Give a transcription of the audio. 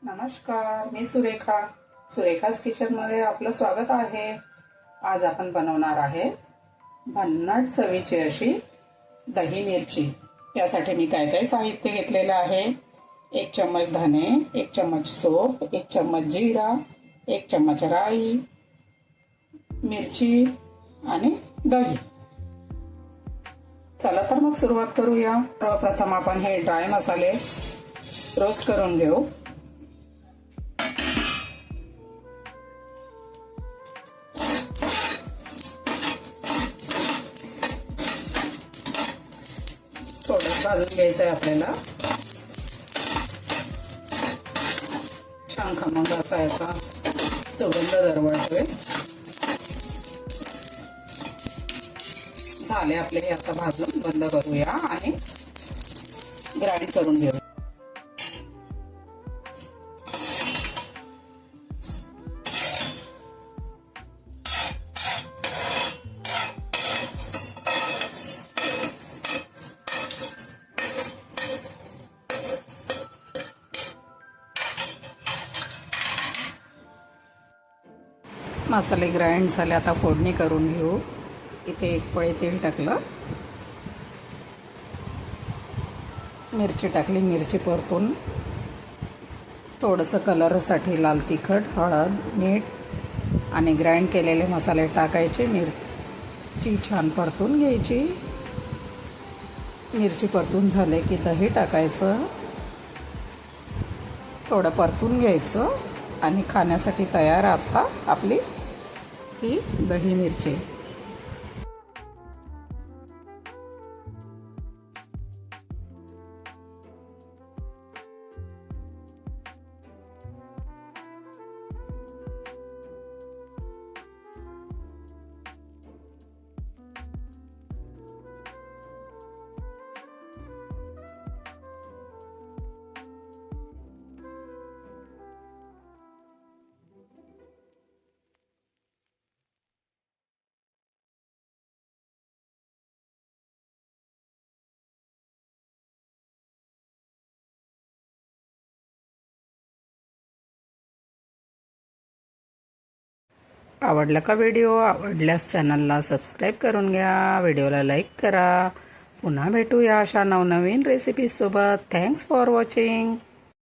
नमस्कार, मी सुरेखाच किचनमध्ये आपलं स्वागत आहे। आज आपण बनवणार आहे भन्नाट चवीची अशी दही मिरची। त्यासाठी मी काय काय साहित्य घेतलेलं आहे। 1 चम्मच धने, 1 चम्मच सोप, 1 चम्मच जीरा, 1 चम्मच राई, मिरची आणि दही। चला तर मग सुरुवात करूया। सर्वप्रथम आपण हे ड्राय मसाले रोस्ट करून घेऊ। थोडं भाजून घ्यायचं आहे आपल्याला। छान खमंग असा याचा सुगंध दरवळतोय। झाले आपले हे आता भाजून बंद करूया आणि ग्राइंड करून घेऊ। मसाले ग्राइंड झाले, आता फोडणी करून घेऊ। इथे 1 पळी तेल टाकलं, मिरची टाकली, मिरची परतून थोडंसं कलरसाठी लाल तिखट, हळद, मीठ आणि ग्राइंड केलेले मसाले टाकायचे। मिरची छान परतून घ्यायची। मिरची परतून झाले की दही टाकायचं, थोडं परतून घ्यायचं आणि खाण्यासाठी तयार आता आपली ही दही मिरची। आवडला का व्हिडिओ? आवडल्यास चॅनलला सबस्क्राईब करून घ्या, व्हिडिओला लाईक करा। पुन्हा भेटूया अशा नवनवीन रेसिपीज सोबत। Thanks for watching.